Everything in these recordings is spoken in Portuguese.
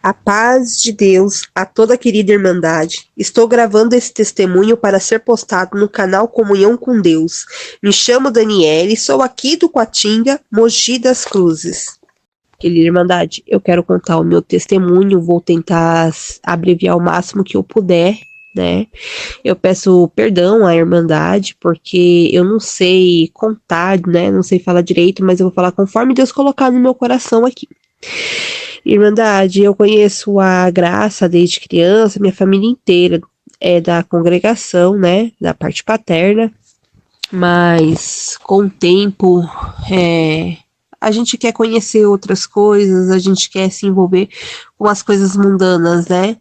A paz de Deus a toda a querida Irmandade. Estou gravando esse testemunho para ser postado no canal Comunhão com Deus. Me chamo Daniele, sou aqui do Quatinga, Mogi das Cruzes. Querida Irmandade, eu quero contar o meu testemunho, vou tentar abreviar o máximo que eu puder, né? Eu peço perdão à Irmandade, porque eu não sei contar, né? Não sei falar direito, mas eu vou falar conforme Deus colocar no meu coração aqui. Irmandade, eu conheço a Graça desde criança, minha família inteira é da congregação, né, da parte paterna, mas com o tempo a gente quer conhecer outras coisas, a gente quer se envolver com as coisas mundanas, né,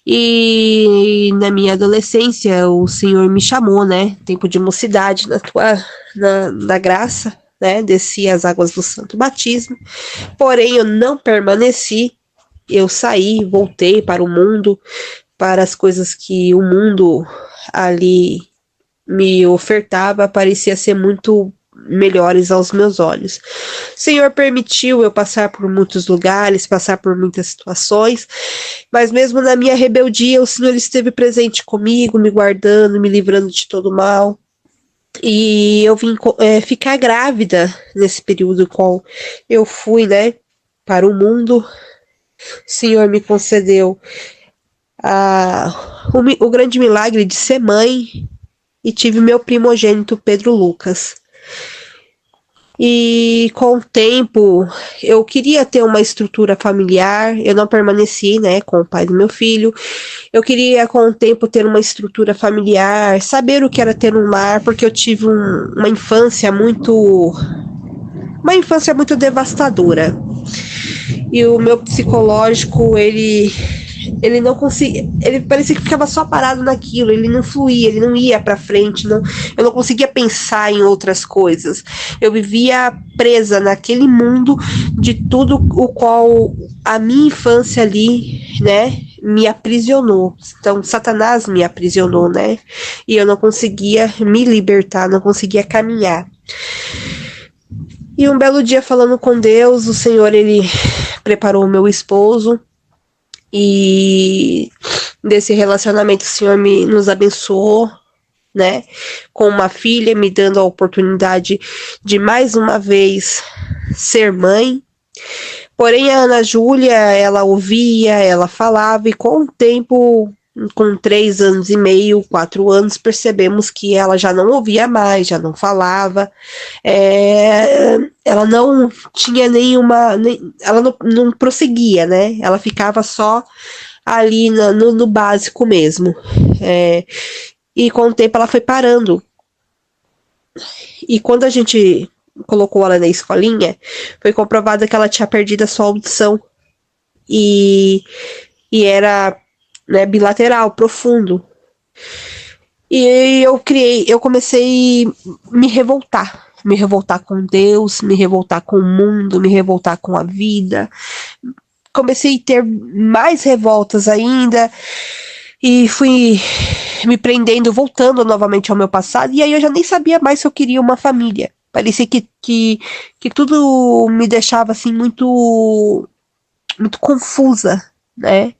e na minha adolescência o Senhor me chamou, né, tempo de mocidade na Graça, né, desci as águas do Santo Batismo, porém eu não permaneci, eu saí, voltei para o mundo, para as coisas que o mundo ali me ofertava, parecia ser muito melhores aos meus olhos. O Senhor permitiu eu passar por muitos lugares, passar por muitas situações, mas mesmo na minha rebeldia, o Senhor esteve presente comigo, me guardando, me livrando de todo mal. E eu vim ficar grávida nesse período qual eu fui, né, para o mundo. O Senhor me concedeu o grande milagre de ser mãe e tive meu primogênito Pedro Lucas. E com o tempo eu queria ter uma estrutura familiar, eu não permaneci, né, com o pai do meu filho. Eu queria com o tempo ter uma estrutura familiar, saber o que era ter um lar, porque eu tive uma infância muito devastadora. E o meu psicológico, ele não conseguia, ele parecia que ficava só parado naquilo, ele não fluía, ele não ia pra frente, eu não conseguia pensar em outras coisas. Eu vivia presa naquele mundo de tudo o qual a minha infância ali, né, me aprisionou. Então, Satanás me aprisionou, né, e eu não conseguia me libertar, não conseguia caminhar. E um belo dia, falando com Deus, o Senhor, ele preparou o meu esposo, e desse relacionamento o Senhor nos abençoou, né, com uma filha, me dando a oportunidade de mais uma vez ser mãe. Porém, a Ana Júlia, ela ouvia, ela falava, e com o tempo, com 3 anos e meio, 4 anos, percebemos que ela já não ouvia mais, já não falava, ela não tinha ela não prosseguia, né, ela ficava só ali no básico mesmo, e com o tempo ela foi parando, e quando a gente colocou ela na escolinha, foi comprovado que ela tinha perdido a sua audição, e era, né, bilateral, profundo. E eu comecei a me revoltar com Deus, me revoltar com o mundo, me revoltar com a vida. Comecei a ter mais revoltas ainda, e fui me prendendo, voltando novamente ao meu passado, e aí eu já nem sabia mais se eu queria uma família. Parecia que tudo me deixava assim muito confusa, né?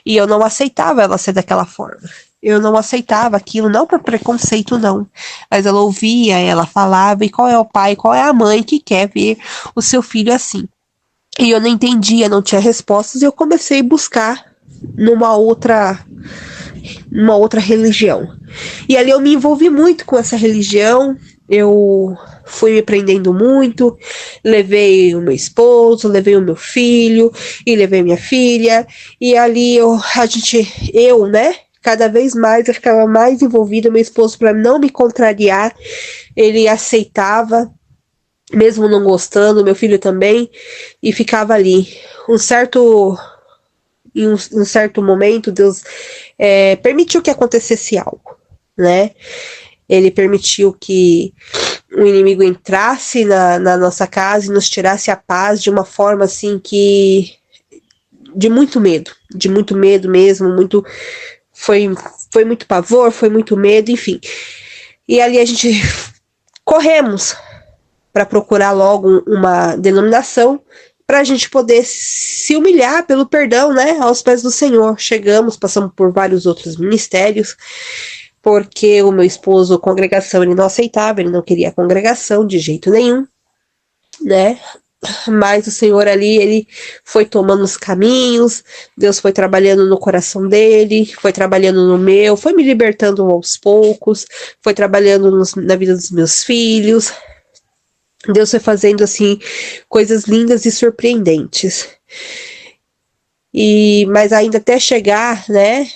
E eu não aceitava ela ser daquela forma. Eu não aceitava aquilo, não por preconceito, não. Mas ela ouvia, ela falava, e qual é o pai, qual é a mãe que quer ver o seu filho assim? E eu não entendia, não tinha respostas, e eu comecei a buscar numa outra religião. E ali eu me envolvi muito com essa religião, eu fui me prendendo muito, levei o meu esposo, levei o meu filho, e levei minha filha, e ali eu, né, cada vez mais eu ficava mais envolvida. Meu esposo, para não me contrariar, ele aceitava, mesmo não gostando, meu filho também, e ficava ali. Em um certo momento, Deus permitiu que acontecesse algo, né? Ele permitiu que o inimigo entrasse na nossa casa e nos tirasse a paz de uma forma assim de muito medo mesmo, foi muito pavor, foi muito medo, enfim. E ali a gente corremos para procurar logo uma denominação, para a gente poder se humilhar pelo perdão, né, aos pés do Senhor. Chegamos, passamos por vários outros ministérios, porque o meu esposo, congregação, ele não aceitava, ele não queria congregação de jeito nenhum, né? Mas o Senhor ali, ele foi tomando os caminhos, Deus foi trabalhando no coração dele, foi trabalhando no meu, foi me libertando aos poucos, foi trabalhando na vida dos meus filhos. Deus foi fazendo, assim, coisas lindas e surpreendentes. Mas ainda até chegar, né,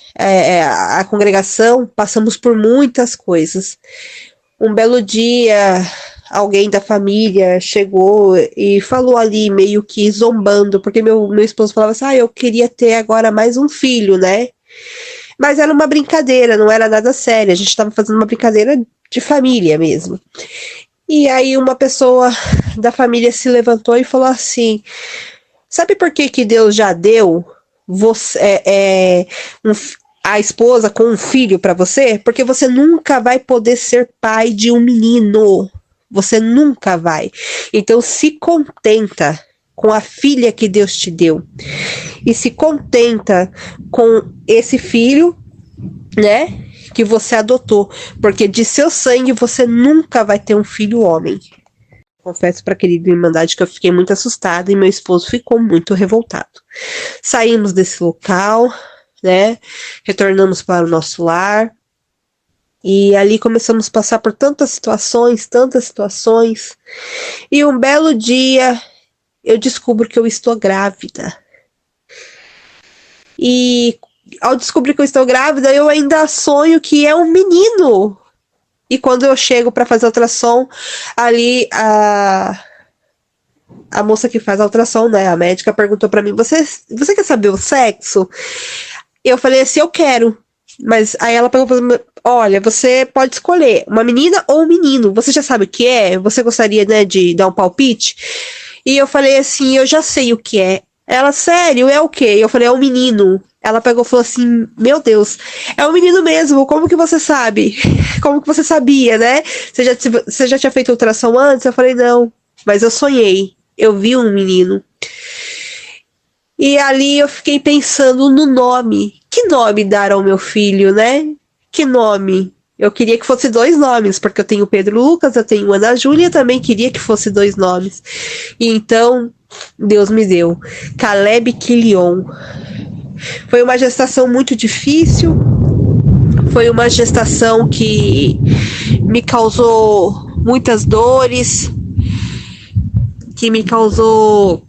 a congregação, passamos por muitas coisas. Um belo dia, alguém da família chegou e falou ali, meio que zombando, porque meu esposo falava assim, eu queria ter agora mais um filho, né? Mas era uma brincadeira, não era nada sério, a gente estava fazendo uma brincadeira de família mesmo. E aí uma pessoa da família se levantou e falou assim, sabe por que Deus já deu a esposa com um filho para você? Porque você nunca vai poder ser pai de um menino. Você nunca vai. Então se contenta com a filha que Deus te deu. E se contenta com esse filho, né, que você adotou. Porque de seu sangue você nunca vai ter um filho homem. Confesso para a querida Irmandade que eu fiquei muito assustada e meu esposo ficou muito revoltado. Saímos desse local, né? Retornamos para o nosso lar. E ali começamos a passar por tantas situações. E um belo dia eu descubro que eu estou grávida. E ao descobrir que eu estou grávida, eu ainda sonho que é um menino. E quando eu chego para fazer a ultrassom, ali a moça que faz a ultrassom, né, a médica, perguntou para mim, você quer saber o sexo? Eu falei assim, eu quero. Mas aí ela perguntou, olha, você pode escolher uma menina ou um menino. Você já sabe o que é? Você gostaria, né, de dar um palpite? E eu falei assim, eu já sei o que é. Ela, sério, é o quê? Eu falei, é um menino. Ela pegou e falou assim, meu Deus, é um menino mesmo, como que você sabe? Como que você sabia, né? Você já tinha feito ultrassom antes? Eu falei, não, mas eu sonhei, eu vi um menino. E ali eu fiquei pensando no nome. Que nome dar ao meu filho, né? Que nome? Eu queria que fosse 2 nomes, porque eu tenho Pedro Lucas, eu tenho Ana Júlia, também queria que fosse 2 nomes. E então, Deus me deu Caleb Quilion. Foi uma gestação muito difícil, foi uma gestação que me causou muitas dores, que me causou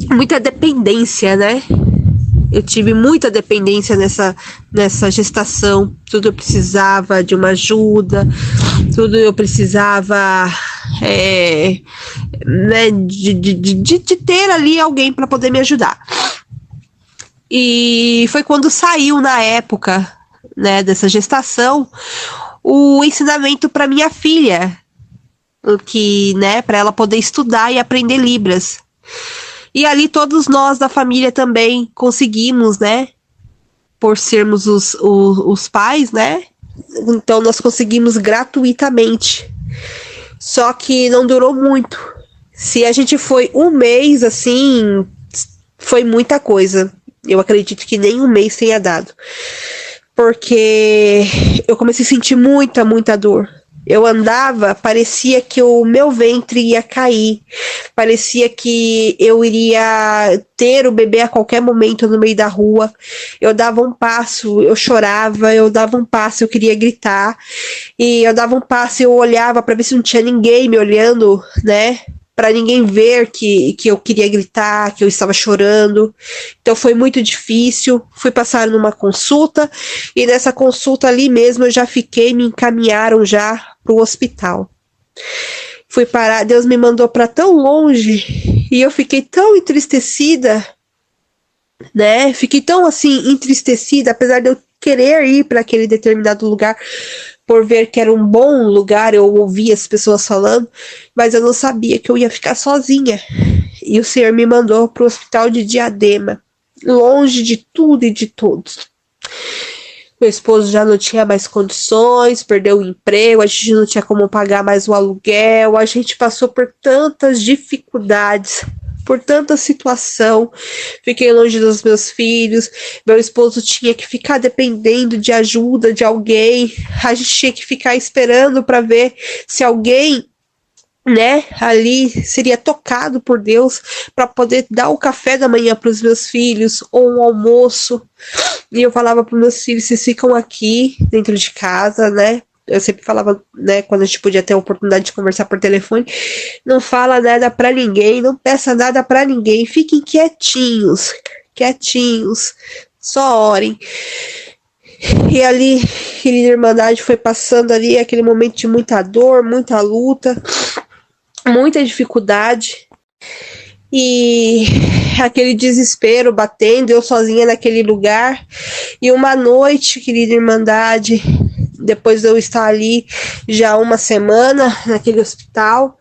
muita dependência, né? Eu tive muita dependência nessa gestação, tudo eu precisava de uma ajuda, tudo eu precisava né, de ter ali alguém para poder me ajudar. E foi quando saiu na época, né, dessa gestação, o ensinamento para minha filha, que, né, para ela poder estudar e aprender Libras. E ali todos nós da família também conseguimos, né, por sermos os pais, né, então nós conseguimos gratuitamente. Só que não durou muito. Se a gente foi um mês, assim, foi muita coisa. Eu acredito que nem um mês tenha dado. Porque eu comecei a sentir muita dor. Eu andava, parecia que o meu ventre ia cair. Parecia que eu iria ter o bebê a qualquer momento no meio da rua. Eu dava um passo, eu chorava, eu dava um passo, eu queria gritar. E eu dava um passo e eu olhava para ver se não tinha ninguém me olhando, né? Para ninguém ver que eu queria gritar, que eu estava chorando. Então foi muito difícil. Fui passar numa consulta e nessa consulta ali mesmo eu já fiquei, me encaminharam já para o hospital. Fui parar, Deus me mandou para tão longe e eu fiquei tão entristecida, né? Fiquei tão assim entristecida, apesar de eu querer ir para aquele determinado lugar, por ver que era um bom lugar, eu ouvia as pessoas falando, mas eu não sabia que eu ia ficar sozinha. E o Senhor me mandou para o hospital de Diadema, longe de tudo e de todos. Meu esposo já não tinha mais condições, perdeu o emprego, a gente não tinha como pagar mais o aluguel, a gente passou por tantas dificuldades. por tanta situação. Fiquei longe dos meus filhos, meu esposo tinha que ficar dependendo de ajuda de alguém, a gente tinha que ficar esperando para ver se alguém, né, ali seria tocado por Deus para poder dar o café da manhã para os meus filhos ou um almoço. E eu falava para os meus filhos: vocês ficam aqui dentro de casa, né? Eu sempre falava, né, quando a gente podia ter a oportunidade de conversar por telefone, não fala nada para ninguém, não peça nada para ninguém, fiquem quietinhos, quietinhos, só orem. E ali, querida Irmandade, foi passando ali aquele momento de muita dor, muita luta, muita dificuldade e aquele desespero batendo, eu sozinha naquele lugar. E uma noite, querida Irmandade, depois de eu estar ali já uma semana naquele hospital,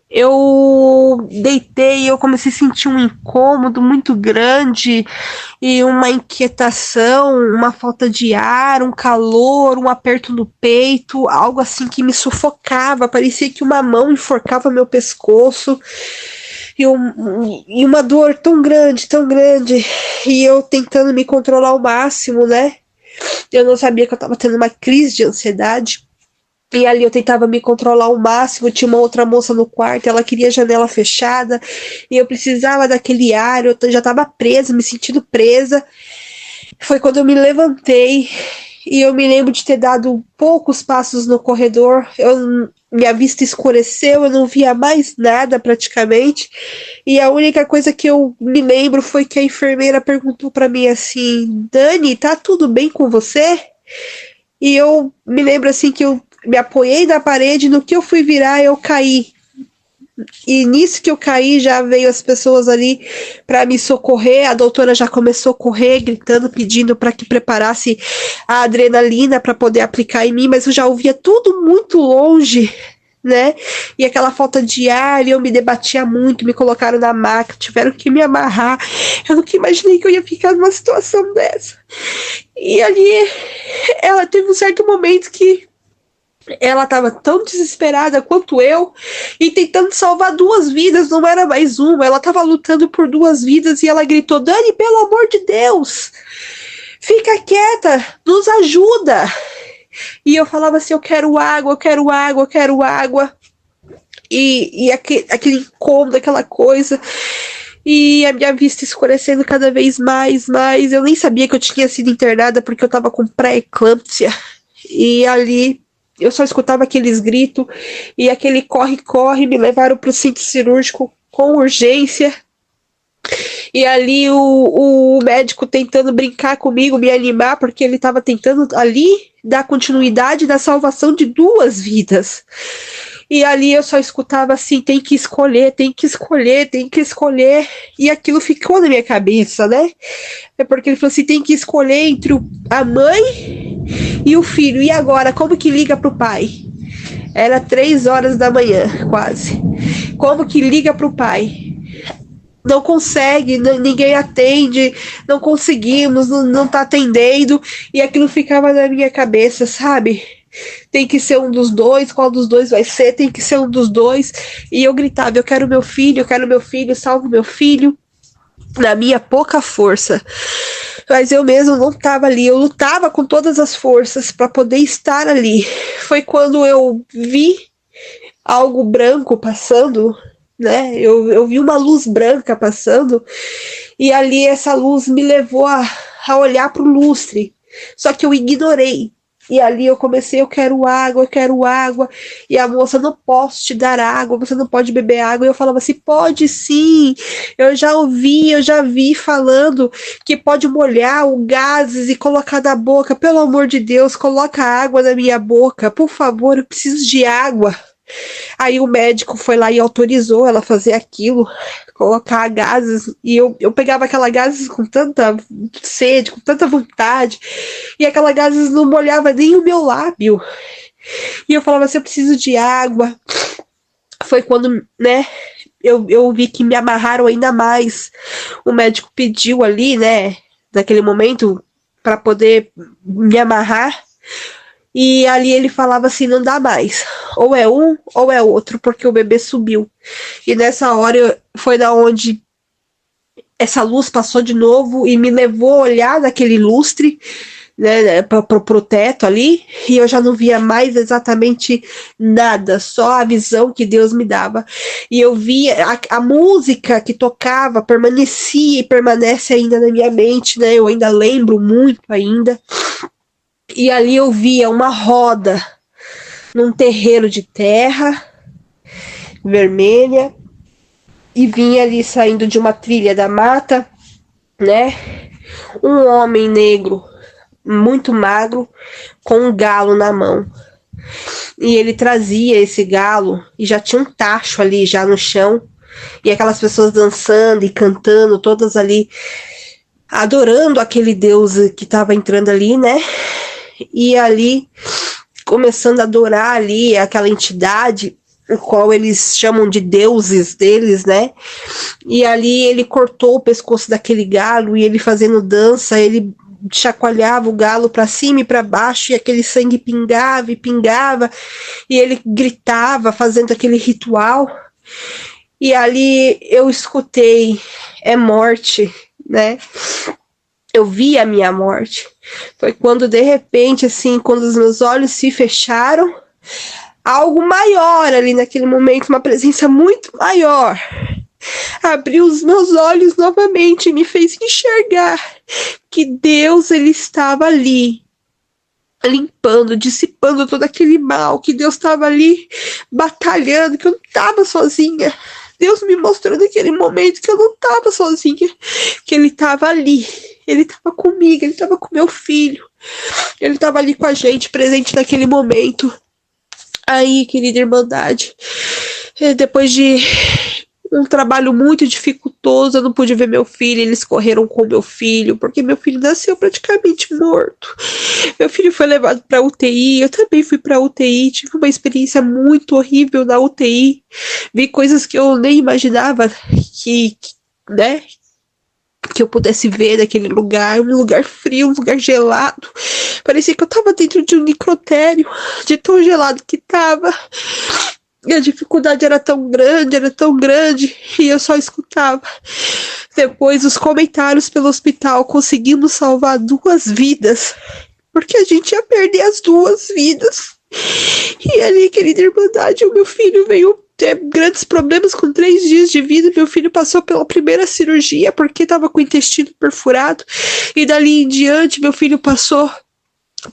eu deitei e eu comecei a sentir um incômodo muito grande e uma inquietação, uma falta de ar, um calor, um aperto no peito, algo assim que me sufocava, parecia que uma mão enforcava meu pescoço. E uma dor tão grande, e eu tentando me controlar ao máximo, né? Eu não sabia que eu tava tendo uma crise de ansiedade. E ali eu tentava me controlar ao máximo. Tinha uma outra moça no quarto, ela queria a janela fechada. E eu precisava daquele ar, eu já tava presa, me sentindo presa. Foi quando eu me levantei. E eu me lembro de ter dado poucos passos no corredor. Minha vista escureceu, eu não via mais nada praticamente. E a única coisa que eu me lembro foi que a enfermeira perguntou para mim assim: Dani, tá tudo bem com você? E eu me lembro assim que eu me apoiei na parede, no que eu fui virar eu caí. E nisso que eu caí já veio as pessoas ali para me socorrer, a doutora já começou a correr, gritando, pedindo para que preparasse a adrenalina para poder aplicar em mim, mas eu já ouvia tudo muito longe, né? E aquela falta de ar, e eu me debatia muito, me colocaram na maca, tiveram que me amarrar. Eu nunca imaginei que eu ia ficar numa situação dessa. E ali, ela teve um certo momento que ela estava tão desesperada quanto eu e tentando salvar duas vidas, não era mais uma, ela estava lutando por duas vidas e ela gritou: Dani, pelo amor de Deus, fica quieta, nos ajuda. E eu falava assim: eu quero água, eu quero água, eu quero água. E aquele incômodo, aquela coisa. E a minha vista escurecendo cada vez mais. Eu nem sabia que eu tinha sido internada porque eu estava com pré-eclâmpsia. E ali eu só escutava aqueles gritos e aquele corre-corre. Me levaram para o centro cirúrgico com urgência. E ali o médico tentando brincar comigo, me animar, porque ele estava tentando ali dar continuidade da salvação de duas vidas. E ali eu só escutava assim: tem que escolher, tem que escolher, tem que escolher. E aquilo ficou na minha cabeça, né? É porque ele falou assim: tem que escolher entre a mãe e o filho. E agora, como que liga pro pai? Era 3 horas da manhã, quase. Como que liga pro pai? Não consegue, ninguém atende, não conseguimos, não tá atendendo. E aquilo ficava na minha cabeça, sabe? Tem que ser um dos dois, qual dos dois vai ser? Tem que ser um dos dois. E eu gritava: eu quero meu filho, salvo meu filho. Na minha pouca força. Mas eu mesmo não estava ali, eu lutava com todas as forças para poder estar ali. Foi quando eu vi algo branco passando, né? Eu vi uma luz branca passando, e ali essa luz me levou a olhar para o lustre. Só que eu ignorei. E ali eu comecei: eu quero água, eu quero água. E a moça: não posso te dar água, você não pode beber água. E eu falava assim: pode sim, eu já vi falando que pode molhar o gases e colocar na boca. Pelo amor de Deus, coloca água na minha boca, por favor, eu preciso de água. Aí o médico foi lá e autorizou ela fazer aquilo, colocar gases, e eu pegava aquela gases com tanta sede, com tanta vontade, e aquela gases não molhava nem o meu lábio. E eu falava assim: eu preciso de água. Foi quando, né, eu vi que me amarraram ainda mais. O médico pediu ali, né, naquele momento, para poder me amarrar. E ali ele falava assim, não dá mais. Ou é um, ou é outro, porque o bebê subiu. E nessa hora foi da onde essa luz passou de novo e me levou a olhar naquele lustre, né, pro teto ali, e eu já não via mais exatamente nada, só a visão que Deus me dava. E eu via a música que tocava, permanecia e permanece ainda na minha mente, né? Eu ainda lembro muito ainda. E ali eu via uma roda num terreiro de terra vermelha, e vinha ali saindo de uma trilha da mata, né? Um homem negro, muito magro, com um galo na mão. E ele trazia esse galo e já tinha um tacho ali já no chão. E aquelas pessoas dançando e cantando, todas ali adorando aquele Deus que estava entrando ali, né? E ali começando a adorar ali aquela entidade, o qual eles chamam de deuses deles, né? E ali ele cortou o pescoço daquele galo e ele fazendo dança, ele chacoalhava o galo para cima e para baixo e aquele sangue pingava e pingava e ele gritava fazendo aquele ritual. E ali eu escutei, é morte, né? Eu vi a minha morte. Foi quando de repente, assim, quando os meus olhos se fecharam, algo maior ali naquele momento, uma presença muito maior, abriu os meus olhos novamente e me fez enxergar que Deus, ele estava ali, limpando, dissipando todo aquele mal, que Deus estava ali batalhando, que eu não estava sozinha. Deus me mostrou naquele momento que eu não estava sozinha, que ele estava ali, ele estava comigo, ele estava com meu filho, ele estava ali com a gente, presente naquele momento. Aí, querida Irmandade, depois de um trabalho muito dificultoso, eu não pude ver meu filho, eles correram com meu filho, porque meu filho nasceu praticamente morto. Meu filho foi levado para UTI, eu também fui para UTI, tive uma experiência muito horrível na UTI, vi coisas que eu nem imaginava né, que eu pudesse ver naquele lugar, um lugar frio, um lugar gelado. Parecia que eu tava dentro de um necrotério, de tão gelado que tava. E a dificuldade era tão grande, e eu só escutava. Depois, os comentários pelo hospital, conseguimos salvar 2 vidas, porque a gente ia perder as 2 vidas. E ali, querida Irmandade, o meu filho veio ter grandes problemas com 3 dias de vida. Meu filho passou pela primeira cirurgia porque estava com o intestino perfurado, e dali em diante meu filho passou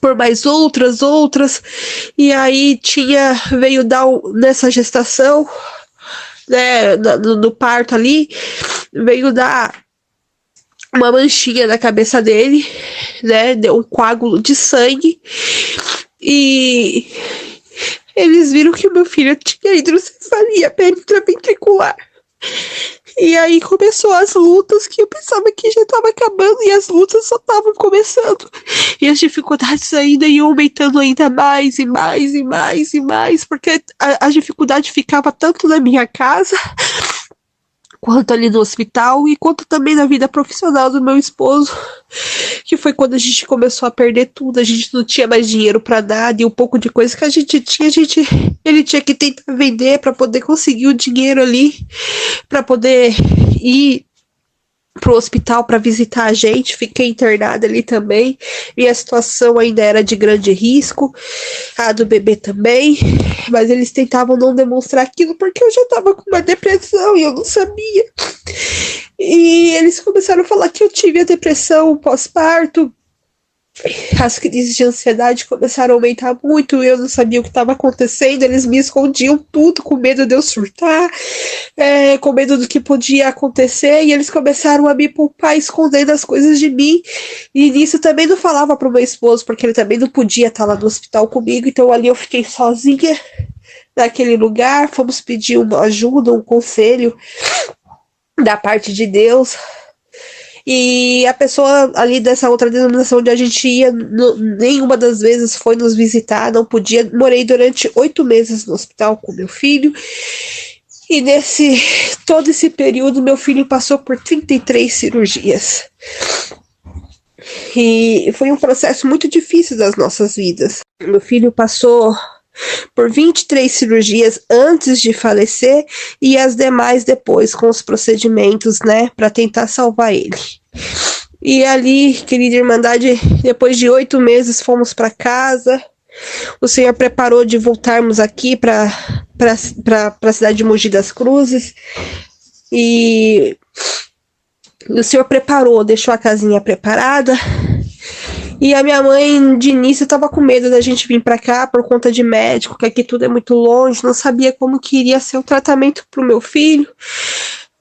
por mais outras, e aí veio dar nessa gestação, né, no parto ali, veio dar uma manchinha na cabeça dele, né, deu um coágulo de sangue, e eles viram que o meu filho tinha hidrocefalia periventricular. E aí começou as lutas, que eu pensava que já estava acabando, e as lutas só estavam começando. E as dificuldades ainda iam aumentando ainda mais, e mais, e mais, e mais, porque a dificuldade ficava tanto na minha casa, quanto ali no hospital, e quanto também na vida profissional do meu esposo, que foi quando a gente começou a perder tudo, a gente não tinha mais dinheiro para nada, e o pouco de coisa que a gente tinha, ele tinha que tentar vender para poder conseguir o dinheiro ali, para poder ir pro hospital para visitar a gente. Fiquei internada ali também, e a situação ainda era de grande risco, a do bebê também, mas eles tentavam não demonstrar aquilo porque eu já estava com uma depressão e eu não sabia. E eles começaram a falar que eu tive a depressão pós-parto. As crises de ansiedade começaram a aumentar muito, eu não sabia o que estava acontecendo, eles me escondiam tudo, com medo de eu surtar, com medo do que podia acontecer, e eles começaram a me poupar, escondendo as coisas de mim, e nisso também não falava pro meu esposo, porque ele também não podia estar lá no hospital comigo, então ali eu fiquei sozinha naquele lugar. Fomos pedir uma ajuda, um conselho da parte de Deus. E a pessoa ali dessa outra denominação onde a gente ia, nenhuma das vezes foi nos visitar, não podia. Morei durante 8 meses no hospital com meu filho. E todo esse período, meu filho passou por 33 cirurgias. E foi um processo muito difícil das nossas vidas. Meu filho passou por 23 cirurgias antes de falecer e as demais depois, com os procedimentos, né, para tentar salvar ele. E ali, querida Irmandade, depois de 8 meses fomos para casa. O Senhor preparou de voltarmos aqui para a cidade de Mogi das Cruzes. E o Senhor preparou, deixou a casinha preparada. E a minha mãe, de início, estava com medo da gente vir para cá por conta de médico, que aqui tudo é muito longe, não sabia como que iria ser o tratamento para o meu filho.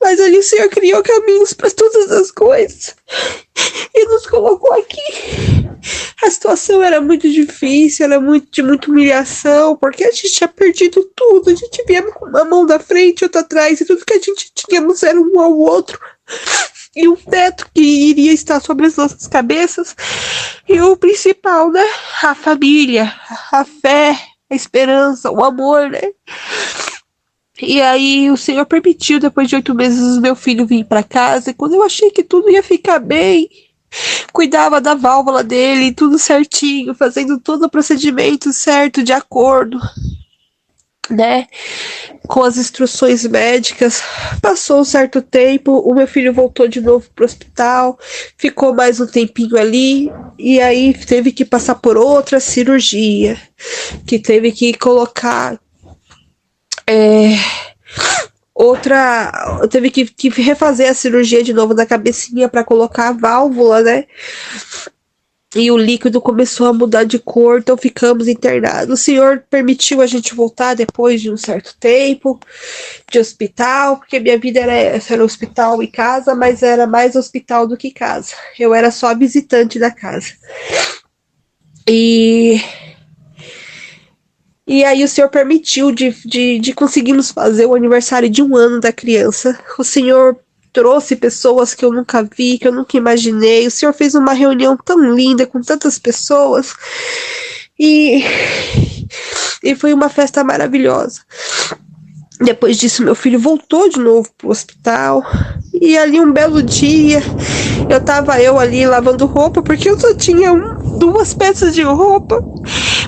Mas ali o Senhor criou caminhos para todas as coisas e nos colocou aqui. A situação era muito difícil, era de muita humilhação, porque a gente tinha perdido tudo. A gente via com uma mão da frente e outra atrás, e tudo que a gente tínhamos era um ao outro. E um teto que iria estar sobre as nossas cabeças. E o principal, né? A família, a fé, a esperança, o amor, né? E aí o Senhor permitiu, depois de 8 meses, o meu filho vir para casa. E quando eu achei que tudo ia ficar bem, cuidava da válvula dele, tudo certinho, fazendo todo o procedimento certo, de acordo, né, com as instruções médicas. Passou um certo tempo, o meu filho voltou de novo pro hospital, ficou mais um tempinho ali, e aí teve que passar por outra cirurgia, que teve que colocar teve que refazer a cirurgia de novo da cabecinha para colocar a válvula, né? E o líquido começou a mudar de cor, então ficamos internados. O Senhor permitiu a gente voltar depois de um certo tempo de hospital, porque minha vida era hospital e casa, mas era mais hospital do que casa. Eu era só visitante da casa. E aí o Senhor permitiu de conseguirmos fazer o aniversário de 1 ano da criança. O Senhor trouxe pessoas que eu nunca vi, que eu nunca imaginei. O Senhor fez uma reunião tão linda com tantas pessoas. E foi uma festa maravilhosa. Depois disso, meu filho voltou de novo pro hospital. E ali um belo dia, tava ali lavando roupa, porque eu só tinha 2 peças de roupa,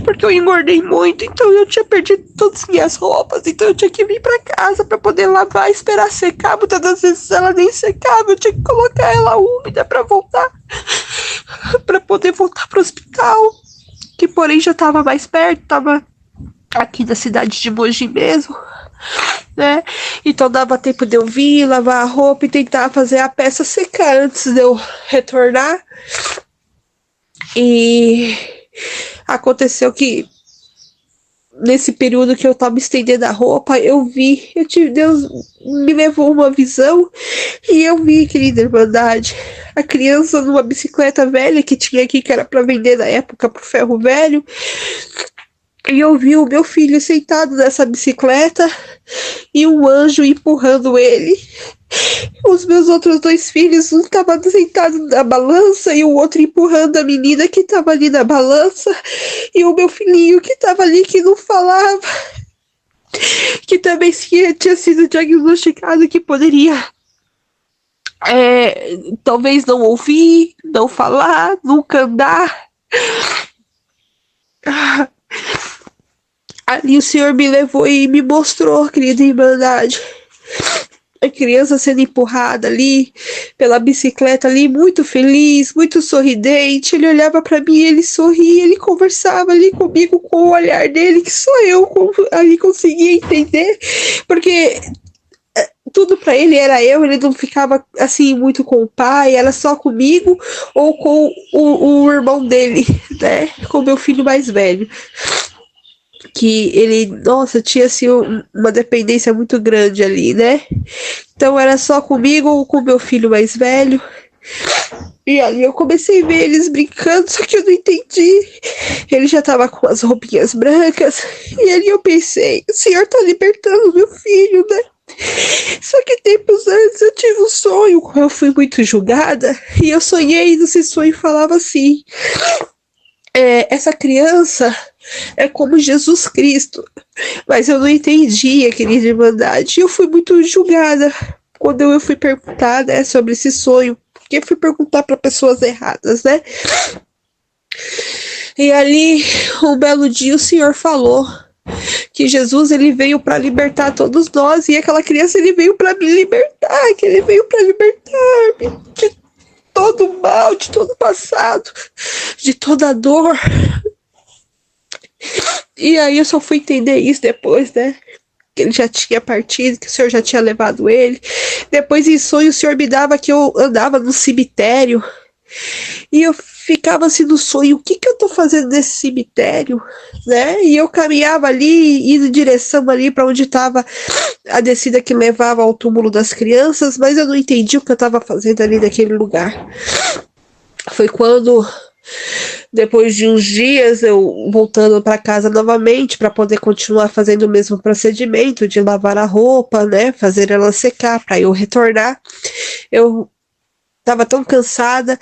porque eu engordei muito, então eu tinha perdido todas as minhas roupas, então eu tinha que vir pra casa pra poder lavar e esperar secar. Muitas das vezes ela nem secava, eu tinha que colocar ela úmida pra voltar, pra poder voltar pro hospital, que porém já tava mais perto, tava aqui da cidade de Mogi mesmo, né? Então dava tempo de eu vir, lavar a roupa e tentar fazer a peça secar antes de eu retornar. E aconteceu que nesse período que eu tava estendendo a roupa, Deus me levou uma visão e eu vi, querida Irmandade, a criança numa bicicleta velha que tinha aqui, que era para vender na época pro ferro velho. E eu vi o meu filho sentado nessa bicicleta e um anjo empurrando ele. Os meus outros 2 filhos, um estava sentado na balança e o outro empurrando a menina que estava ali na balança. E o meu filhinho que estava ali, que não falava, que também tinha sido diagnosticado que poderia talvez não ouvir, não falar, nunca andar. Ali o Senhor me levou e me mostrou, querida Irmandade, a criança sendo empurrada ali pela bicicleta ali, muito feliz, muito sorridente. Ele olhava para mim, ele sorria, ele conversava ali comigo com o olhar dele, que só eu ali conseguia entender, porque tudo para ele era ele não ficava assim muito com o pai, era só comigo ou com o irmão dele, né, com o meu filho mais velho, que ele, nossa, tinha assim uma dependência muito grande ali, né? Então era só comigo ou com meu filho mais velho. E ali eu comecei a ver eles brincando, só que eu não entendi. Ele já tava com as roupinhas brancas. E ali eu pensei, o Senhor tá libertando meu filho, né? Só que tempos antes eu tive um sonho, eu fui muito julgada. E eu sonhei, nesse sonho falava assim: essa criança é como Jesus Cristo. Mas eu não entendia, querida Irmandade. Eu fui muito julgada quando eu fui perguntar, né, sobre esse sonho, porque fui perguntar para pessoas erradas, né? E ali, um belo dia, o Senhor falou que Jesus ele veio para libertar todos nós, e aquela criança ele veio para me libertar, que ele veio para libertar-me de todo o mal, de todo o passado, de toda a dor. E aí eu só fui entender isso depois, né? Que ele já tinha partido, que o Senhor já tinha levado ele. Depois em sonho o Senhor me dava que eu andava no cemitério. E eu ficava assim no sonho, o que eu tô fazendo nesse cemitério, né? E eu caminhava ali, indo em direção ali para onde estava a descida que levava ao túmulo das crianças, mas eu não entendi o que eu estava fazendo ali naquele lugar. Foi quando, depois de uns dias, eu voltando para casa novamente para poder continuar fazendo o mesmo procedimento de lavar a roupa, né? Fazer ela secar para eu retornar. Eu tava tão cansada.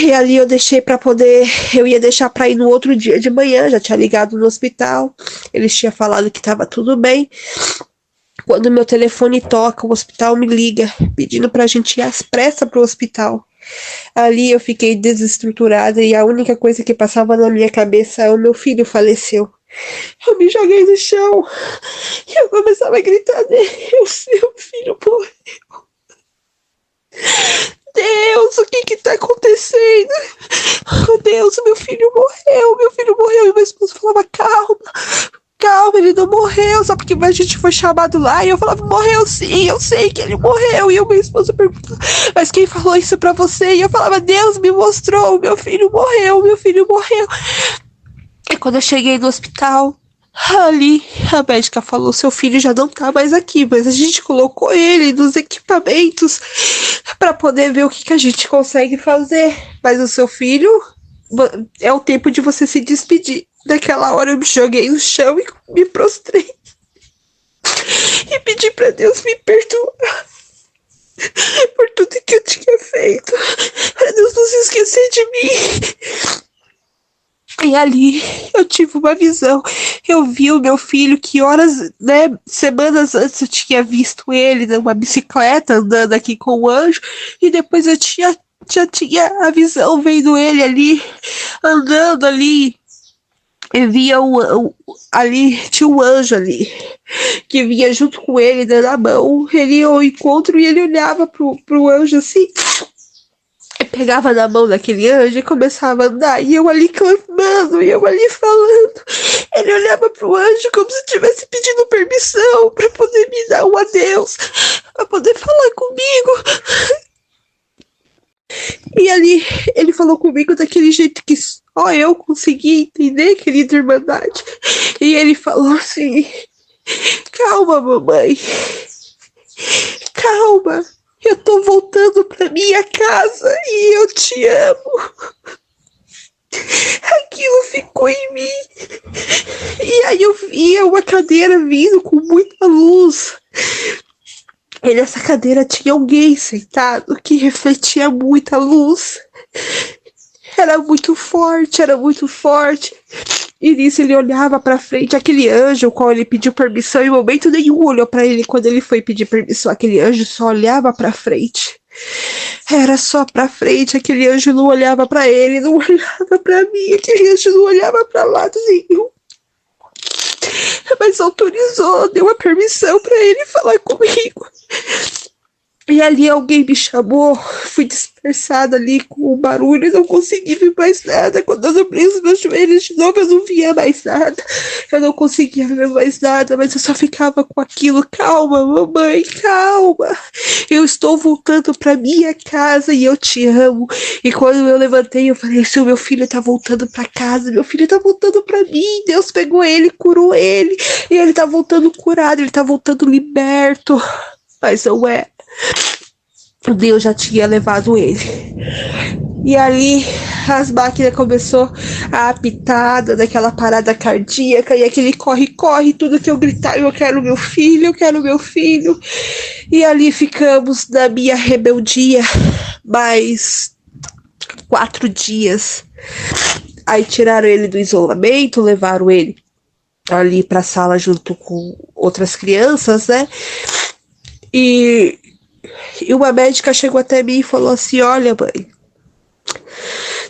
E ali eu deixei para poder, eu ia deixar para ir no outro dia de manhã, já tinha ligado no hospital, eles tinham falado que estava tudo bem. Quando meu telefone toca, o hospital me liga, pedindo pra gente ir às pressas pro hospital. Ali eu fiquei desestruturada e a única coisa que passava na minha cabeça é: o meu filho faleceu. Eu me joguei no chão e eu começava a gritar: Deus, meu filho morreu. Deus, o que tá acontecendo? Oh, Deus, meu filho morreu. E meu esposo falava: calma, ele não morreu, só porque a gente foi chamado lá. E eu falava: morreu sim, eu sei que ele morreu. E o meu esposo perguntou: mas quem falou isso pra você? E eu falava: Deus me mostrou, meu filho morreu. E quando eu cheguei no hospital, ali a médica falou: seu filho já não tá mais aqui, mas a gente colocou ele nos equipamentos para poder ver o que a gente consegue fazer. Mas o seu filho, é o tempo de você se despedir. Naquela hora eu me joguei no chão e me prostrei e pedi para Deus me perdoar por tudo que eu tinha feito, para Deus não se esquecer de mim. E ali eu tive uma visão. Eu vi o meu filho que horas, né, semanas antes eu tinha visto ele numa bicicleta andando aqui com o anjo, e depois eu já tinha a visão vendo ele ali andando ali. Eu via ali, tinha um anjo ali que vinha junto com ele, dando a mão. Ele ia ao encontro e ele olhava pro anjo assim, pegava na mão daquele anjo e começava a andar, e eu ali clamando, e eu ali falando. Ele olhava pro anjo como se estivesse pedindo permissão para poder me dar um adeus, para poder falar comigo. E ali ele falou comigo daquele jeito que só eu consegui entender, querida Irmandade. E ele falou assim: calma, mamãe, calma. Eu tô voltando pra minha casa e eu te amo. Aquilo ficou em mim. E aí eu via uma cadeira vindo com muita luz. E nessa cadeira tinha alguém sentado que refletia muita luz. Era muito forte, era muito forte. E nisso ele olhava pra frente, aquele anjo, o qual ele pediu permissão, em momento nenhum olhou pra ele quando ele foi pedir permissão. Aquele anjo só olhava pra frente. Era só pra frente, aquele anjo não olhava pra ele, não olhava pra mim, aquele anjo não olhava pra lado nenhum. Mas autorizou, deu a permissão pra ele falar comigo. E ali alguém me chamou, fui dispersada ali com o barulho e não consegui ver mais nada. Quando eu abri os meus joelhos de novo, eu não via mais nada. Eu não conseguia ver mais nada, mas eu só ficava com aquilo: calma, mamãe, calma. Eu estou voltando para minha casa e eu te amo. E quando eu levantei, eu falei: se o meu filho tá voltando para casa, meu filho tá voltando para mim. Deus pegou ele, curou ele. E ele tá voltando curado, ele tá voltando liberto. Mas não é. Deus já tinha levado ele. E ali as máquinas começou a apitar, daquela parada cardíaca, e aquele corre, tudo que eu gritava: eu quero meu filho, eu quero meu filho. E ali ficamos na minha rebeldia mais 4 dias. Aí tiraram ele do isolamento, levaram ele ali pra sala junto com outras crianças, né? E E uma médica chegou até mim e falou assim: olha, mãe,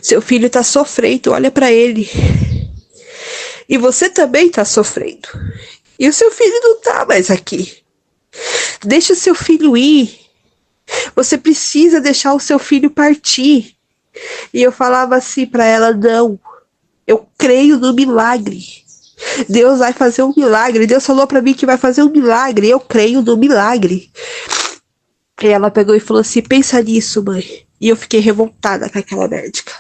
seu filho tá sofrendo, olha pra ele. E você também tá sofrendo. E o seu filho não tá mais aqui. Deixa o seu filho ir. Você precisa deixar o seu filho partir. E eu falava assim pra ela: não, eu creio no milagre. Deus vai fazer um milagre. Deus falou pra mim que vai fazer um milagre. Eu creio no milagre. E ela pegou e falou assim: pensa nisso, mãe. E eu fiquei revoltada com aquela médica.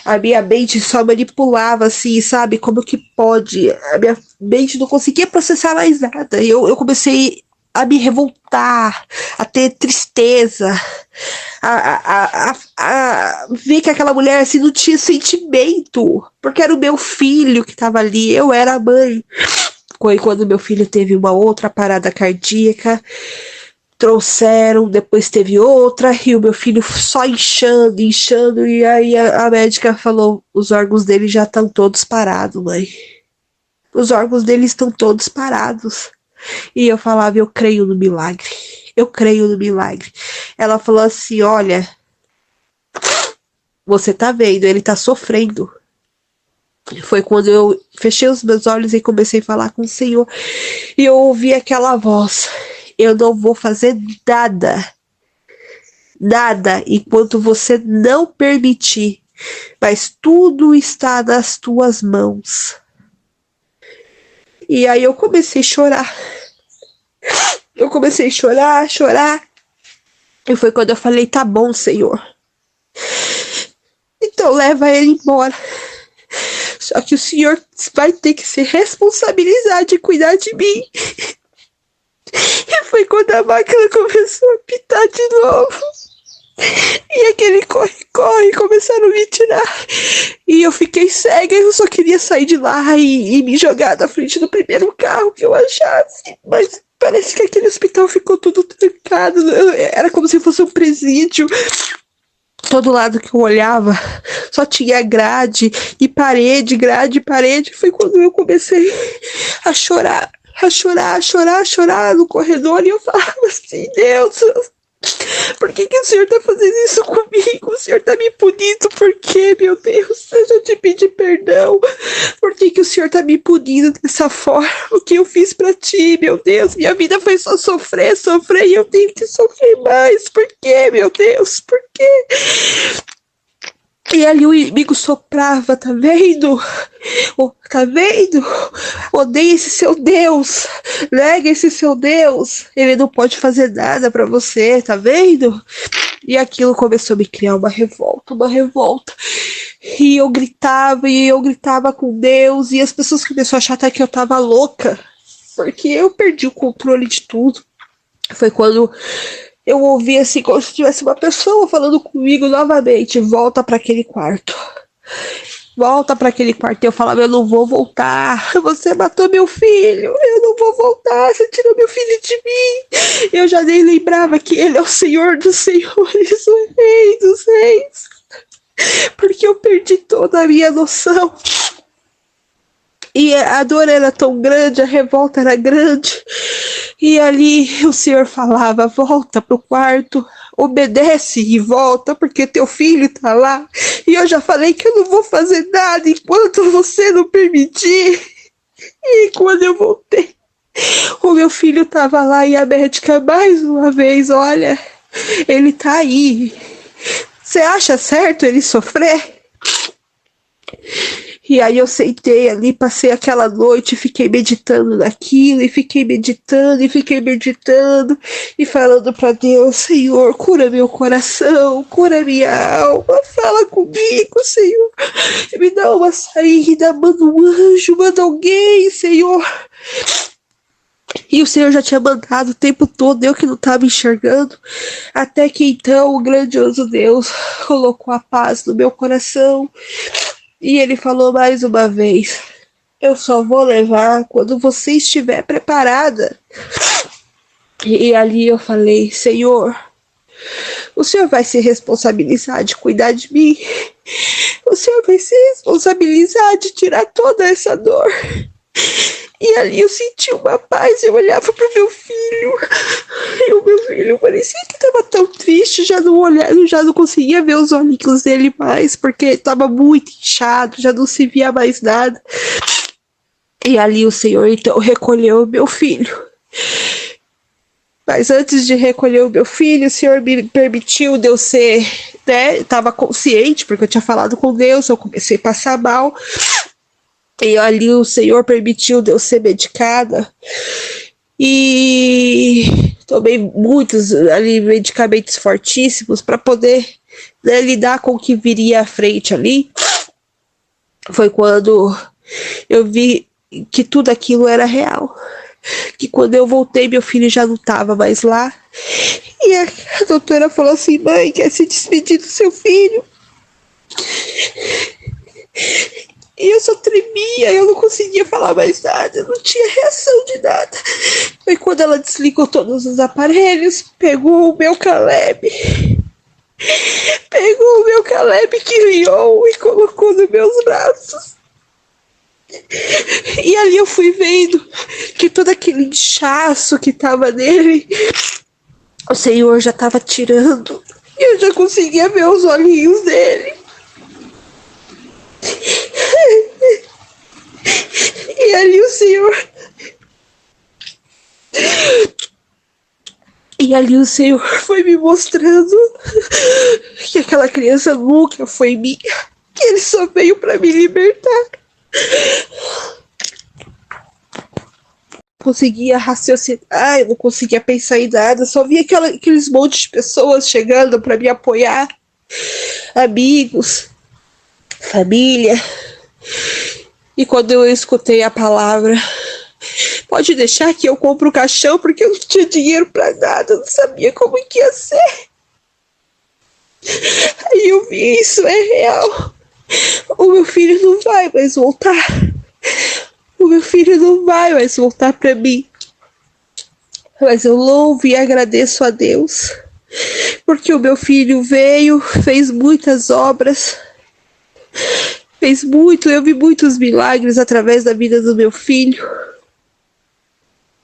A minha mente só manipulava, assim, sabe? Como que pode? A minha mente não conseguia processar mais nada. E eu comecei a me revoltar, a ter tristeza, a ver que aquela mulher assim, não tinha sentimento, porque era o meu filho que estava ali, eu era a mãe. Foi quando meu filho teve uma outra parada cardíaca, trouxeram, depois teve outra, e o meu filho só inchando, e aí a médica falou: os órgãos dele já estão todos parados, mãe. Os órgãos dele estão todos parados. E eu falava: eu creio no milagre. Eu creio no milagre. Ela falou assim: olha, você tá vendo, ele tá sofrendo. Foi quando eu fechei os meus olhos e comecei a falar com o Senhor. E eu ouvi aquela voz: eu não vou fazer nada. Nada enquanto você não permitir. Mas tudo está nas tuas mãos. E aí eu comecei a chorar. Eu comecei a chorar. E foi quando eu falei: tá bom, Senhor. Então leva ele embora. Só que o Senhor vai ter que se responsabilizar de cuidar de mim. E foi quando a máquina começou a pitar de novo. E aquele corre, começaram a me tirar. E eu fiquei cega, eu só queria sair de lá e me jogar na frente do primeiro carro que eu achasse. Mas parece que aquele hospital ficou tudo trancado. Era como se fosse um presídio. Todo lado que eu olhava só tinha grade e parede, grade e parede. Foi quando eu comecei a chorar no corredor. E eu falava assim: Deus, por que o Senhor tá fazendo isso comigo? O Senhor tá me punindo por quê, meu Deus? Eu já te pedi perdão. Por que o Senhor tá me punindo dessa forma? O que eu fiz pra ti, meu Deus? Minha vida foi só sofrer, e eu tenho que sofrer mais. Por quê, meu Deus? Por quê? E ali o inimigo soprava: tá vendo? Oh, tá vendo? Odeia esse seu Deus. Nega esse seu Deus. Ele não pode fazer nada pra você, tá vendo? E aquilo começou a me criar uma revolta. E eu gritava com Deus. E as pessoas começaram a achar até que eu tava louca. Porque eu perdi o controle de tudo. Foi quando eu ouvi assim, como se tivesse uma pessoa falando comigo novamente: volta para aquele quarto. Volta para aquele quarto. E eu falava: eu não vou voltar. Você matou meu filho. Eu não vou voltar. Você tirou meu filho de mim. Eu já nem lembrava que ele é o Senhor dos senhores, o Rei dos reis. Porque eu perdi toda a minha noção. E a dor era tão grande, a revolta era grande. E ali o Senhor falava: volta pro quarto, obedece e volta, porque teu filho tá lá. E eu já falei que eu não vou fazer nada enquanto você não permitir. E quando eu voltei, o meu filho tava lá e a médica mais uma vez: olha, ele tá aí. Você acha certo ele sofrer? E aí eu sentei ali, passei aquela noite, fiquei meditando naquilo, e fiquei meditando, e falando para Deus: Senhor, cura meu coração, cura minha alma, fala comigo, Senhor, me dá uma saída, manda um anjo, manda alguém, Senhor. E o Senhor já tinha mandado o tempo todo, eu que não estava enxergando. Até que então o grandioso Deus colocou a paz no meu coração. E ele falou mais uma vez: eu só vou levar quando você estiver preparada. E ali eu falei: Senhor, o Senhor vai se responsabilizar de cuidar de mim. O Senhor vai se responsabilizar de tirar toda essa dor. E ali eu senti uma paz, eu olhava pro meu filho, e o meu filho parecia que estava tão triste, já não conseguia ver os olhinhos dele mais, porque estava muito inchado, já não se via mais nada. E ali o Senhor então recolheu o meu filho. Mas antes de recolher o meu filho, o Senhor me permitiu de eu ser, né, estava consciente, porque eu tinha falado com Deus, eu comecei a passar mal. E ali o Senhor permitiu de eu ser medicada. E tomei muitos ali medicamentos fortíssimos para poder, né, lidar com o que viria à frente ali. Foi quando eu vi que tudo aquilo era real. Que quando eu voltei, meu filho já não estava mais lá. E a doutora falou assim: mãe, quer se despedir do seu filho? E eu só tremia, eu não conseguia falar mais nada, eu não tinha reação de nada. Foi quando ela desligou todos os aparelhos, pegou o meu Caleb, que liou e colocou nos meus braços. E ali eu fui vendo que todo aquele inchaço que tava nele, o Senhor já tava tirando. E eu já conseguia ver os olhinhos dele. E ali o Senhor... E ali o Senhor foi me mostrando que aquela criança nunca foi minha, que Ele só veio para me libertar. Conseguia raciocinar, eu não conseguia pensar em nada, só via aqueles montes de pessoas chegando para me apoiar, amigos, família. E quando eu escutei a palavra: pode deixar que eu compro o caixão, porque eu não tinha dinheiro para nada, eu não sabia como que ia ser. Aí eu vi, isso é real. O meu filho não vai mais voltar. O meu filho não vai mais voltar para mim. Mas eu louvo e agradeço a Deus, porque o meu filho veio, fez muitas obras, eu vi muitos milagres através da vida do meu filho.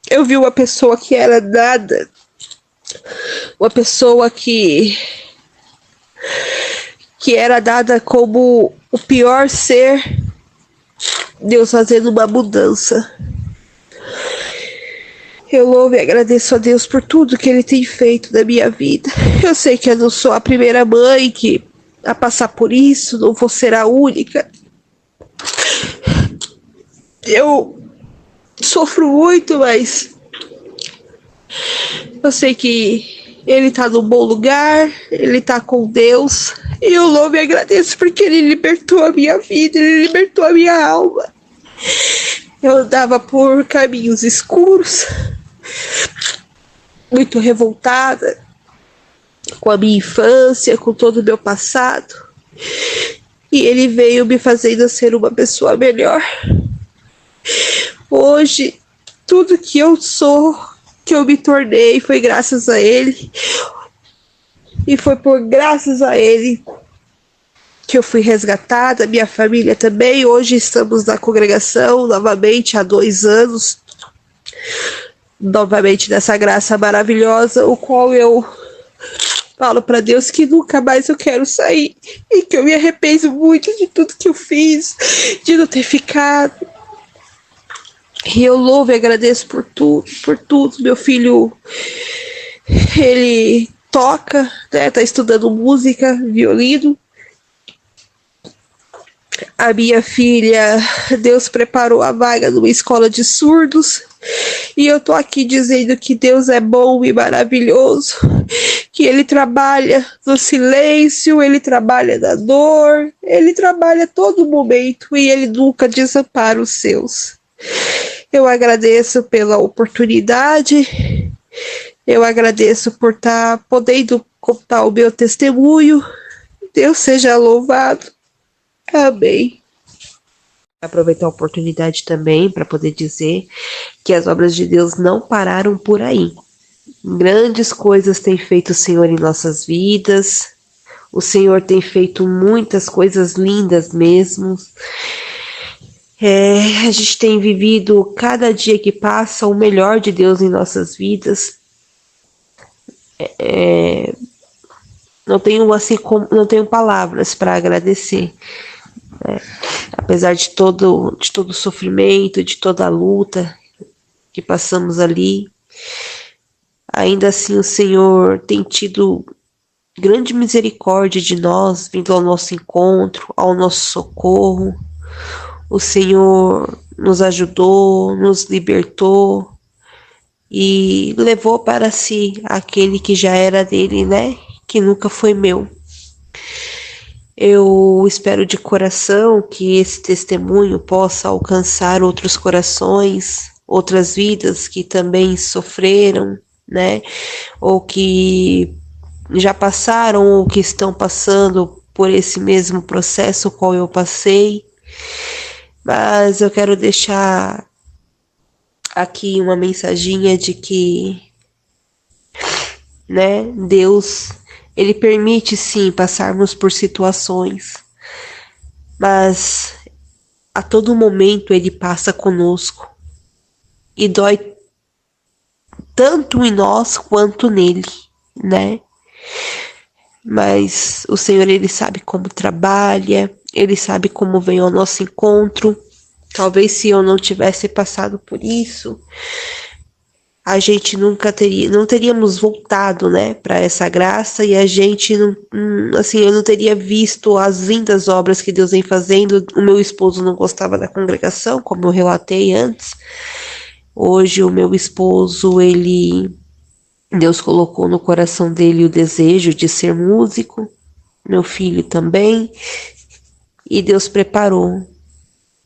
Eu vi uma pessoa que era nada, uma pessoa que era dada como o pior ser, Deus fazendo uma mudança. Eu louvo e agradeço a Deus por tudo que Ele tem feito na minha vida. Eu sei que eu não sou a primeira mãe a passar por isso, não vou ser a única. Eu sofro muito, mas eu sei que Ele está num bom lugar, Ele está com Deus. E eu louvo e agradeço porque Ele libertou a minha vida, Ele libertou a minha alma. Eu andava por caminhos escuros, muito revoltada com a minha infância, com todo o meu passado. E Ele veio me fazendo ser uma pessoa melhor. Hoje, tudo que eu sou, que eu me tornei, foi graças a Ele. E foi por graças a Ele que eu fui resgatada, minha família também. Hoje estamos na congregação novamente há 2 anos, novamente nessa graça maravilhosa, o qual eu falo para Deus que nunca mais eu quero sair, e que eu me arrependo muito de tudo que eu fiz, de não ter ficado. E eu louvo e agradeço por tudo. Meu filho, ele toca, né, tá estudando música, violino. A minha filha, Deus preparou a vaga numa escola de surdos. E eu tô aqui dizendo que Deus é bom e maravilhoso, que Ele trabalha no silêncio, Ele trabalha na dor, Ele trabalha a todo momento e Ele nunca desampara os seus. Eu agradeço pela oportunidade, eu agradeço por estar podendo contar o meu testemunho. Deus seja louvado. Amém. Aproveitar a oportunidade também para poder dizer que as obras de Deus não pararam por aí. Grandes coisas tem feito o Senhor em nossas vidas. O Senhor tem feito muitas coisas lindas mesmo. A gente tem vivido cada dia que passa o melhor de Deus em nossas vidas. Não tenho não tenho palavras para agradecer, né? Apesar de todo o sofrimento, de toda a luta que passamos ali, ainda assim o Senhor tem tido grande misericórdia de nós, vindo ao nosso encontro, ao nosso socorro. O Senhor nos ajudou, nos libertou e levou para si aquele que já era dele, né? Que nunca foi meu. Eu espero de coração que esse testemunho possa alcançar outros corações, outras vidas que também sofreram, né? Ou que já passaram ou que estão passando por esse mesmo processo qual eu passei. Mas eu quero deixar aqui uma mensaginha de que, né, Deus, Ele permite sim passarmos por situações, mas a todo momento Ele passa conosco e dói tanto em nós quanto nele, né? Mas o Senhor, Ele sabe como trabalha, Ele sabe como vem ao nosso encontro. Talvez se eu não tivesse passado por isso, a gente não teríamos voltado, né, para essa graça, e a gente assim, eu não teria visto as lindas obras que Deus vem fazendo. O meu esposo não gostava da congregação, como eu relatei antes. Hoje o meu esposo, Deus colocou no coração dele o desejo de ser músico, meu filho também, e Deus preparou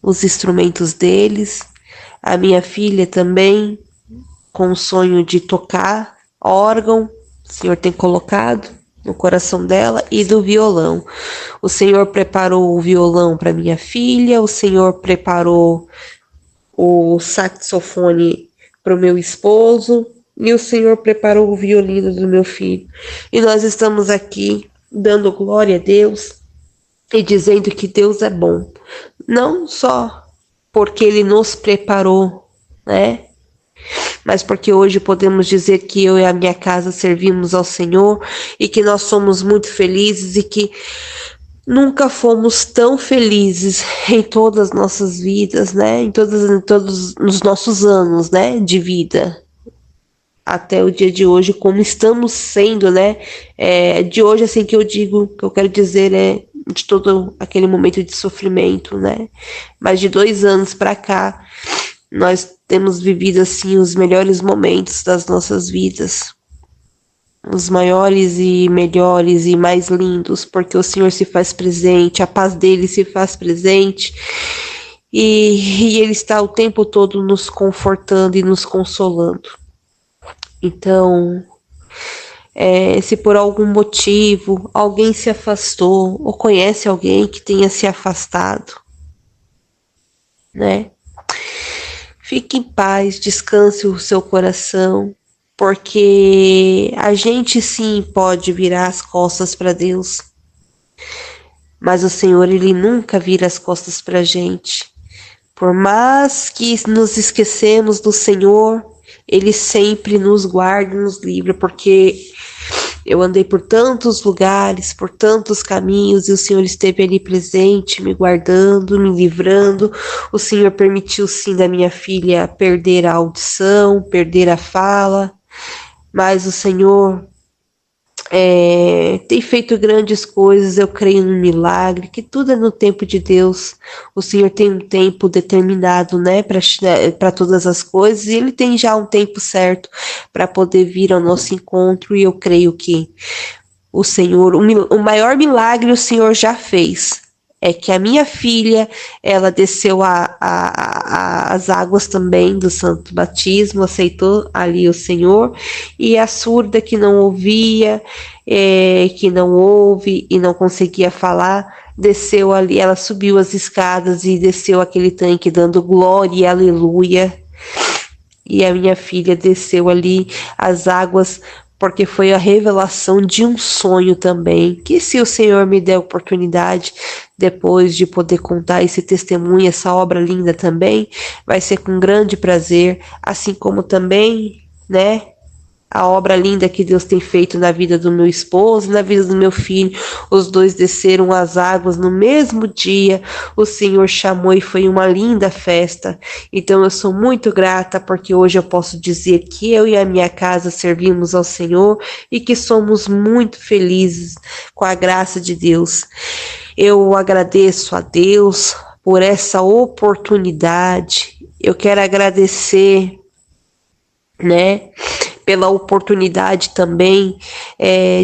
os instrumentos deles, a minha filha também, com o sonho de tocar órgão, o Senhor tem colocado no coração dela, e do violão. O Senhor preparou o violão para minha filha, o Senhor preparou o saxofone para o meu esposo, e o Senhor preparou o violino do meu filho. E nós estamos aqui dando glória a Deus e dizendo que Deus é bom. Não só porque Ele nos preparou, né? Mas porque hoje podemos dizer que eu e a minha casa servimos ao Senhor e que nós somos muito felizes e que nunca fomos tão felizes em todas as nossas vidas, né? Em todos os nossos anos, né, de vida, até o dia de hoje, como estamos sendo, né? De hoje, assim, que eu quero dizer de todo aquele momento de sofrimento, né? Mas de 2 anos para cá, nós temos vivido, assim, os melhores momentos das nossas vidas. Os maiores e melhores e mais lindos, porque o Senhor se faz presente, a paz dele se faz presente, e Ele está o tempo todo nos confortando e nos consolando. Então, se por algum motivo alguém se afastou, ou conhece alguém que tenha se afastado, né? Fique em paz, descanse o seu coração, porque a gente sim pode virar as costas para Deus, mas o Senhor, Ele nunca vira as costas para a gente. Por mais que nos esquecemos do Senhor, Ele sempre nos guarda e nos livra, porque eu andei por tantos lugares, por tantos caminhos, e o Senhor esteve ali presente, me guardando, me livrando. O Senhor permitiu sim da minha filha perder a audição, perder a fala, mas o Senhor tem feito grandes coisas. Eu creio no milagre, que tudo é no tempo de Deus. O Senhor tem um tempo determinado, né, para todas as coisas, e Ele tem já um tempo certo para poder vir ao nosso encontro, e eu creio que o Senhor, o maior milagre o Senhor já fez. É que a minha filha, ela desceu as águas também do santo batismo, aceitou ali o Senhor, e a surda que não ouvia, que não ouve e não conseguia falar, desceu ali, ela subiu as escadas e desceu aquele tanque dando glória e aleluia. E a minha filha desceu ali as águas porque foi a revelação de um sonho também, que se o Senhor me der a oportunidade, depois de poder contar esse testemunho, essa obra linda também, vai ser com grande prazer, assim como também, né, a obra linda que Deus tem feito na vida do meu esposo, na vida do meu filho. Os dois desceram as águas no mesmo dia. O Senhor chamou e foi uma linda festa. Então eu sou muito grata porque hoje eu posso dizer que eu e a minha casa servimos ao Senhor e que somos muito felizes com a graça de Deus. Eu agradeço a Deus por essa oportunidade. Eu quero agradecer, né, pela oportunidade também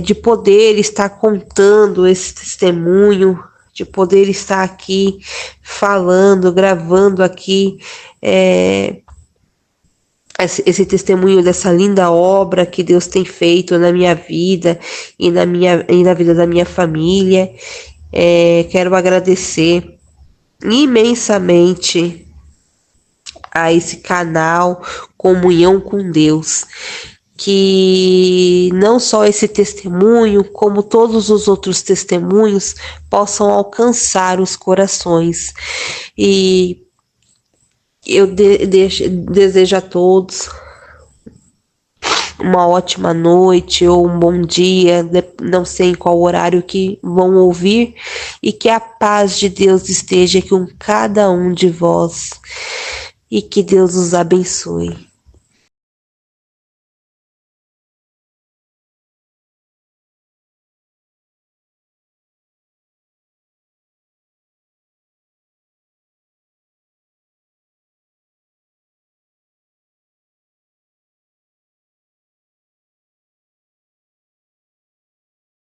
de poder estar contando esse testemunho, de poder estar aqui falando, gravando aqui esse testemunho dessa linda obra que Deus tem feito na minha vida e na vida da minha família. Quero agradecer imensamente a esse canal Comunhão com Deus, que não só esse testemunho, como todos os outros testemunhos possam alcançar os corações. E eu desejo a todos uma ótima noite ou um bom dia, não sei em qual horário que vão ouvir, e que a paz de Deus esteja com cada um de vós e que Deus os abençoe.